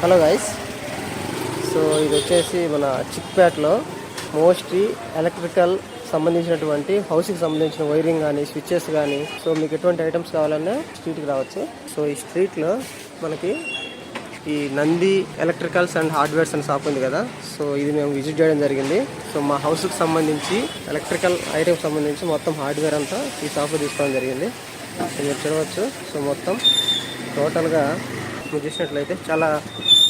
Hello guys. So ఇది వచ్చేసి మన చిక్పేటలో మోస్ట్లీ ఎలక్ట్రికల్ సంబంధించినటువంటి హౌస్కి సంబంధించిన వైరింగ్ కానీ స్విచ్చెస్ కానీ సో మీకు ఎటువంటి ఐటమ్స్ కావాలన్నా స్ట్రీట్కి రావచ్చు. సో ఈ స్ట్రీట్లో మనకి ఈ నంది ఎలక్ట్రికల్స్ అండ్ హార్డ్వేర్స్ అని షాప్ ఉంది కదా. సో ఇది మేము విజిట్ చేయడం జరిగింది. సో మా హౌస్కి సంబంధించి ఎలక్ట్రికల్ ఐటమ్స్ సంబంధించి మొత్తం హార్డ్వేర్ అంతా ఈ షాప్లో తీసుకోవడం జరిగింది. సో మీరు చూడవచ్చు. సో మొత్తం టోటల్గా మీరు చూసినట్లయితే చాలా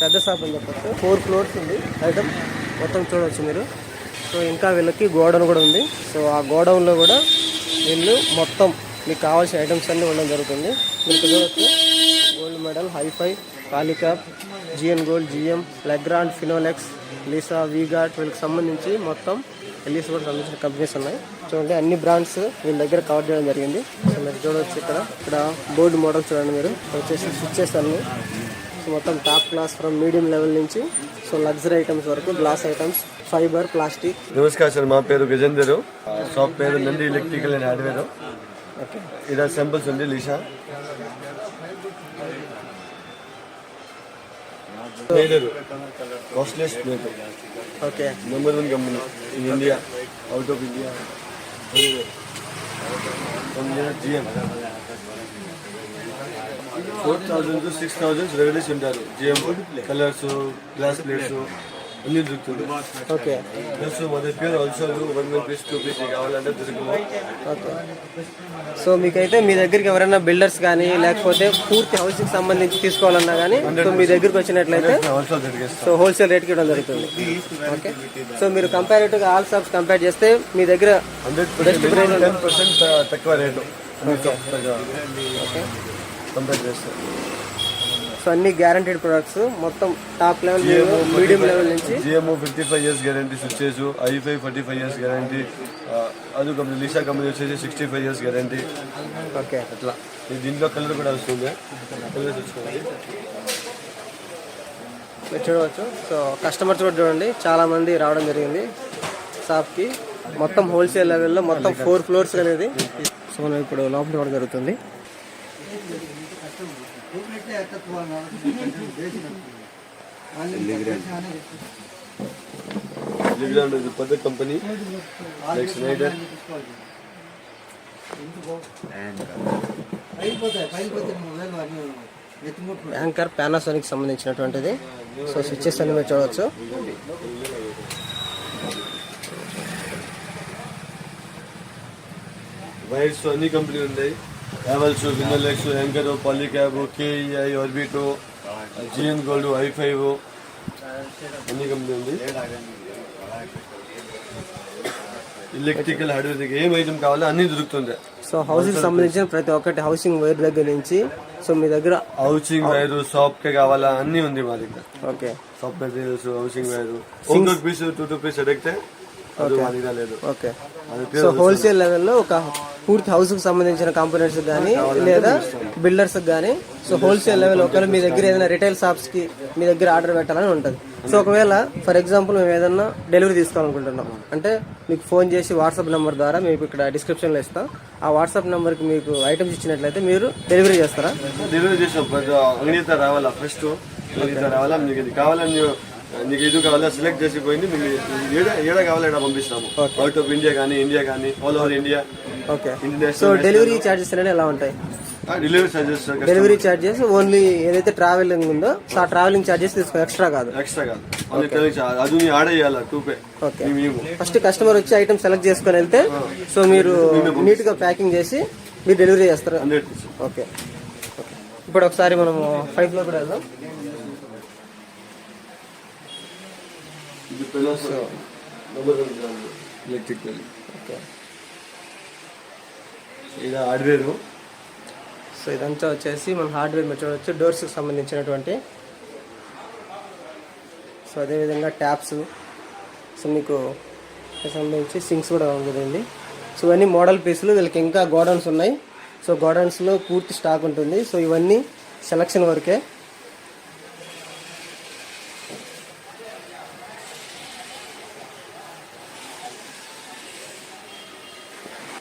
పెద్ద షాప్ అని చెప్పచ్చు. 4 floors ఉంది ఐటమ్ మొత్తం చూడవచ్చు మీరు. సో ఇంకా వీళ్ళకి గోడౌన్ కూడా ఉంది. సో ఆ గోడౌన్లో కూడా వీళ్ళు మొత్తం మీకు కావాల్సిన ఐటమ్స్ అన్నీ ఉండడం జరుగుతుంది. మీరు చూడవచ్చు gold medal, HiFi, Polycab, GN gold, GM, Legrand, Finolex, Lisa, Vguard వీళ్ళకి సంబంధించి మొత్తం ఎల్ఈస్ కూడా సంబంధించిన కంపెనీస్ ఉన్నాయి. చూడండి అన్ని బ్రాండ్స్ వీళ్ళ దగ్గర కవర్ చేయడం జరిగింది. సో మీరు చూడవచ్చు ఇక్కడ బోర్డు మోడల్ చూడండి మీరు. వచ్చేసి స్విచ్చెస్ అన్ని మొత్తం top class from medium level నుంచి సో లగ్జరీ ఐటమ్స్ వరకు గ్లాస్ ఐటమ్స్, ఫైబర్, ప్లాస్టిక్. నమస్కారం సార్, మా పేరు గజేందర్, షాప్ పేరు Nandi electrical and hardware. Okay, ఇలా సింపుల్స్ ఉంది లీషా. కాస్ట్లెస్ plate. Okay, number 1 company in India, out of India. GM 4,000 to 6,000 revenues ఉంటారు. జిఎం కలర్స్, గ్లాస్ ప్లేట్స్ అన్ని దొరుకుతుంది. ఓకే, ప్లస్ మన పేరు ఆల్సో 1 పీస్ 2 పీస్ కావాలంటే దొరుకుతుంది. ఓకే. సో మీకైతే మీ దగ్గరికి ఎవరైనా బిల్డర్స్ కానీ లేకపోతే పూర్తి హౌస్కి సంబంధించి తీసుకోవాలన్నా కానీ సో మీ దగ్గరికి వచ్చినట్లయితే సో హోల్సేల్ రేట్కి ఇవ్వడం జరుగుతుంది. ఓకే. సో మీరు కంపారిటివ్గా ఆల్ షాప్స్ కంపేర్ చేస్తే మీ దగ్గర 10% తక్కువ రేటు కంపేర్ చేస్తే. సో అన్ని గ్యారంటీడ్ ప్రొడక్ట్స్ మొత్తం టాప్ లెవెల్, మీడియం లెవెల్ నుంచి. జిఎంఓ 55 years guarantee switches, HiFi 45 years guarantee, అది కంపెనీ లీసా కంపెనీ వచ్చేసి 65 years గ్యారంటీ. ఓకే, అట్లా దీంట్లో కలర్ కూడా వస్తుంది. కలర్ తెచ్చుకోండి, మీరు చూడవచ్చు. సో కస్టమర్స్ కూడా చూడండి చాలా మంది రావడం జరిగింది షాప్కి. మొత్తం హోల్సేల్ లెవెల్లో మొత్తం 4 floors అనేది. సో మనం ఇప్పుడు లోపల కూడా జరుగుతుంది. పెద్ద company like Schneider. Anchor, Panasonic సంబంధించినటువంటిది. సో స్విచ్చెస్ అన్ని మీరు చూడవచ్చు. వైర్స్ అన్ని కంపెనీలు ఉన్నాయి. Havells, Finolex, Anchor, Polycab, KEI, ఆర్బిటో, జిఎన్ గోల్డ్, ఐఫై అన్ని కంపెనీ ఉంది. ఎలక్ట్రికల్ హార్డ్వేర్ ఏం ఐటమ్ కావాలో అన్ని దొరుకుతుంది. సో హౌసింగ్ సంబంధించిన ప్రతి ఒక్కటి హౌసింగ్ వైర్ దగ్గర నుంచి సో మీ దగ్గర హౌసింగ్ వైర్, షాప్ కే కావాలా అన్ని ఉంది మా దగ్గర. Okay, shop materials, housing wire, 1 piece 2 piece అడిగితే లేదు. ఓకే. సో హోల్సేల్ లెవెల్లో ఒక పూర్తి హౌస్ కి సంబంధించిన కాంపోనెంట్స్ కానీ లేదా బిల్డర్స్ కానీ సో హోల్సేల్ లెవెల్ ఒకవేళ మీ దగ్గర ఏదైనా రిటైల్ షాప్స్ కి మీ దగ్గర ఆర్డర్ పెట్టాలని ఉంటుంది. సో ఒకవేళ ఫర్ ఎగ్జాంపుల్ మేము ఏదైనా డెలివరీ తీసుకోవాలనుకుంటున్నాం అంటే మీకు ఫోన్ చేసి వాట్సాప్ నెంబర్ ద్వారా మీకు ఇక్కడ డిస్క్రిప్షన్లో ఇస్తాం. ఆ వాట్సాప్ నెంబర్కి మీకు ఐటమ్స్ ఇచ్చినట్లయితే మీరు డెలివరీ చేస్తారా? డెలివరీ చేసాం. అంగీత రావాలా, ఫస్ట్ రావాలా, మీకు ఇది కావాలని నీకు ఇది కావాలా సెలెక్ట్ చేసిపోయింది. మీకు ఏడ కావాలా ఏడా పంపిస్తాము. అవుట్ ఆఫ్ ఇండియా కానీ all over India. Okay. So delivery charges అనేది ఎలా ఉంటాయి? డెలివరీ ఛార్జెస్ ఓన్లీ ఏదైతే ట్రావెలింగ్ ఉందో ఆ ట్రావెలింగ్ ఛార్జెస్ తీసుకో, ఎక్స్ట్రా కాదు. అది ఆర్డర్ చేయాలి. ఓకే. ఫస్ట్ కస్టమర్ వచ్చి ఐటమ్ సెలెక్ట్ చేసుకొని వెళ్తే సో మీరు నీట్ గా ప్యాకింగ్ చేసి మీరు డెలివరీ చేస్తారు. ఓకే. ఇప్పుడు ఒకసారి మనము 5 floor కూడా వెళ్దాం. హార్డ్వేర్. సో ఇదంతా వచ్చేసి మన హార్డ్వేర్ మీరు చూడవచ్చు. డోర్స్కి సంబంధించినటువంటి సో అదేవిధంగా ట్యాప్స్, సో మీకు సంబంధించి సింక్స్ కూడా ఉంటుందండి. సో ఇవన్నీ మోడల్ పీసులు. వీళ్ళకి ఇంకా గోడౌన్స్ ఉన్నాయి. సో గోడౌన్స్లో పూర్తి స్టాక్ ఉంటుంది. సో ఇవన్నీ సెలక్షన్ వరకే.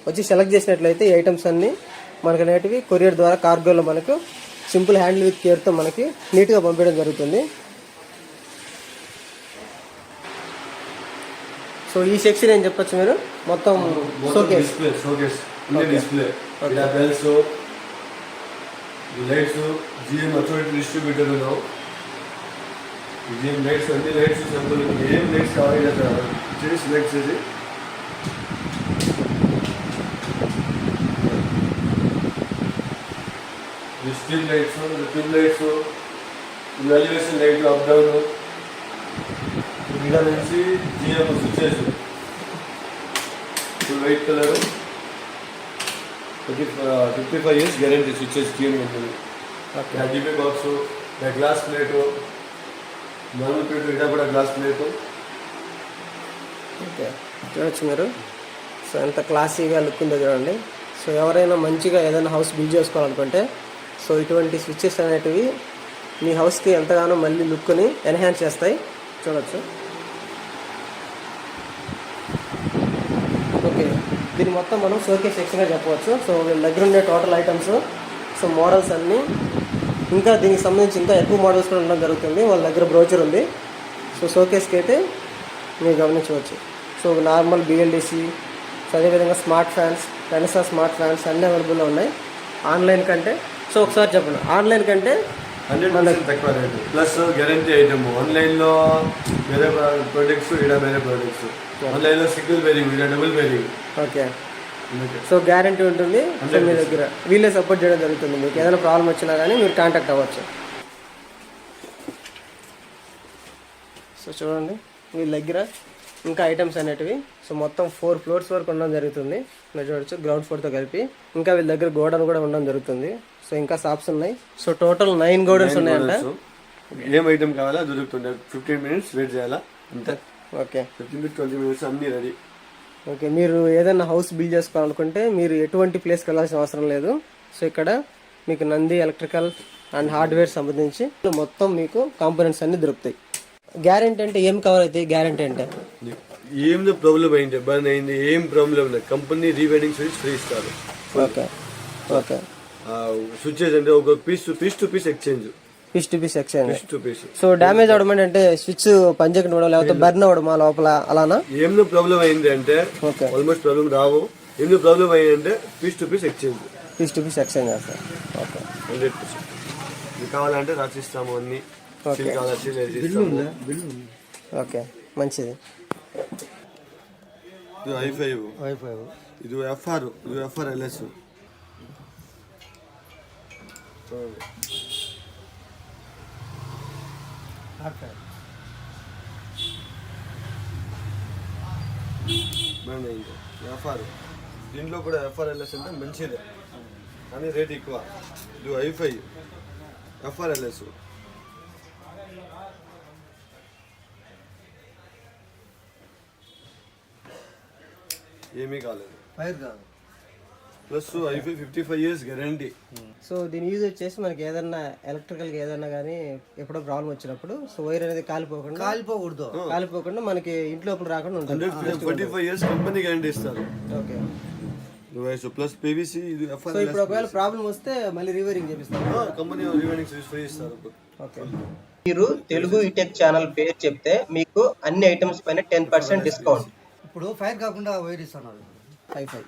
వచ్చి సెలెక్ట్ చేసినట్లయితే ఈ ఐటమ్స్ అన్నీ మనకు అనేటివి కొరియర్ ద్వారా కార్గోలో మనకు సింపుల్ హ్యాండిల్ విత్ కేర్తో మనకి నీట్గా పంపించడం జరుగుతుంది. సో ఈ సెక్షన్ ఏం చెప్పొచ్చు మీరు మొత్తం షోకేస్. షోకేస్ డిస్ప్లే, ఇలా bells, lights, GM authority distributor ఉన్నావు, జిఎం లైట్స్, అన్ని లైట్స్ సింపుల్, ఏం లైట్స్ కావాలి చేసి సెలెక్ట్ చేసి street lights, tube lights, elevation light up down, ఇలా నుంచి GM switches white colour 55 years guarantee switches GM ఉంటుంది. DB box, glass plate, normal plate, ఇదా కూడా గ్లాస్ ప్లేటు. ఓకే, చూడొచ్చు మీరు. సో ఎంత క్లాసీగా లుక్ ఉందో చూడండి. సో ఎవరైనా మంచిగా ఏదైనా హౌస్ బిల్డ్ చేసుకోవాలనుకుంటే సో ఇటువంటి స్విచ్చెస్ అనేటివి మీ హౌస్కి ఎంతగానో మళ్ళీ లుక్ని ఎన్హాన్స్ చేస్తాయి. చూడొచ్చు. ఓకే, దీన్ని మొత్తం మనం షోకేస్ సెక్షన్గా చెప్పవచ్చు. సో వీళ్ళ దగ్గర ఉండే టోటల్ ఐటమ్స్, సో మోడల్స్ అన్నీ, ఇంకా దీనికి సంబంధించి ఇంకా ఎక్కువ మోడల్స్ కూడా ఉండడం జరుగుతుంది. వాళ్ళ దగ్గర బ్రోచర్ ఉంది. సో షోకేస్కి అయితే మీరు గమనించవచ్చు. సో నార్మల్ బిఎల్డిసి, సో అదేవిధంగా smart fans, Renaissance smart fans అన్నీ అవైలబుల్లో ఉన్నాయి. ఆన్లైన్ కంటే, సో ఒకసారి చెప్పండి, ఆన్లైన్ కంటే 100% తక్కువ రేటు ప్లస్ గ్యారంటీ ఐటమ్. ఆన్లైన్లో వేరే ప్రొడక్ట్స్, ఇక్కడ వేరే ప్రొడక్ట్స్. ఆన్లైన్లో సింగిల్ బేరింగ్, ఇక్కడ double bearing. Okay, so guarantee ఉంటుంది. సో మీ దగ్గర వీళ్ళే సపోర్ట్ చేయడం జరుగుతుంది. మీకు ఏదైనా ప్రాబ్లం వచ్చినా కానీ మీరు కాంటాక్ట్ అవ్వచ్చు. సో చూడండి, వీళ్ళ దగ్గర ఇంకా ఐటమ్స్ అనేటివి సో మొత్తం 4 floors వరకు ఉండడం జరుగుతుంది. మీరు చూడవచ్చు, గ్రౌండ్ ఫ్లోర్తో కలిపి. ఇంకా వీళ్ళ దగ్గర గోడౌన్ కూడా ఉండడం జరుగుతుంది. సో ఇంకా షాప్స్ ఉన్నాయి. సో టోటల్ 9 గోడౌన్స్ ఉన్నాయంట. ఏం ఐటమ్ కావాలా దొరుకుతుండే. 15 minutes వెయిట్ చేయాలా అంతే. ఓకే, 15-20 minutes అన్నీ రెడీ. ఓకే, మీరు ఏదైనా హౌస్ బిల్డ్ చేసుకోవాలనుకుంటే మీరు ఎటువంటి ప్లేస్కి వెళ్ళాల్సిన అవసరం లేదు. సో ఇక్కడ మీకు నంది ఎలక్ట్రికల్ అండ్ హార్డ్వేర్ సంబంధించి మొత్తం మీకు కాంపోనెంట్స్ అన్నీ దొరుకుతాయి. గ్యారంటీ అంటే ఏం కవర్ అవుతాయి? గ్యారంటీ అంటే ఏం ప్రాబ్లం అయింది, బర్న్ అయింది, ఏం ప్రాబ్లం లేదు, కంపెనీ రీవైండింగ్ స్విచ్ ఫ్రీ ఇస్తారు. Okay, okay. స్విచ్చెస్ అంటే ఒక piece to piece exchange, piece to piece exchange. Piece to piece. So damage అవడం అంటే స్విచ్ పనిచేయకుండా అవడం, లేకపోతే బర్న్ అవడం లోపల, అలానా? ఏం ప్రాబ్లం అయింది అంటే ఆల్మోస్ట్ ప్రాబ్లం రావు. ఏం ప్రాబ్లం అయింది అంటే piece to piece exchange, piece to piece exchange చేస్తారు. ఓకే, 100%. ఇది కావాలంటే రాసిస్తాము అన్ని. ఓకే, మంచిది. ఇది i5, ఇది FR, ఇది FRLS. FR, దీంట్లో కూడా FRLS అంటే మంచిదే కానీ రేట్ ఎక్కువ. ఇది i5 FRLS. ఏమీ కాలేదు, ఫైర్ కాదు. Plus i5 55 years guarantee. So దీని యూజ్ వచ్చేసి మనకి ఏదన్నా ఎలక్ట్రికల్గా ఏదన్నా కానీ ఎప్పుడో ప్రాబ్లం వచ్చినప్పుడు సో వైర్ అనేది కాలిపోకుండా మనకి ఇంట్లో రాకుండా ఉంటుంది. 45 years కంపెనీ గ్యారంటీ ఇస్తారు. Okay, plus PVC. ఇది సో ఇప్పుడు ఒకవేళ ప్రాబ్లం వస్తే మళ్ళీ రీవైరింగ్ చేపిస్తారు, కంపెనీ రీవైరింగ్ సర్వీస్ ఫ్రీ ఇస్తారు. ఓకే, మీరు తెలుగు ఈటెక్ ఛానల్ పేరు చెప్తే మీకు అన్ని ఐటమ్స్ పైన 10% డిస్కౌంట్. ఇప్పుడు ఫైర్ కాకుండా వైర్ ఇస్తున్నారు. i5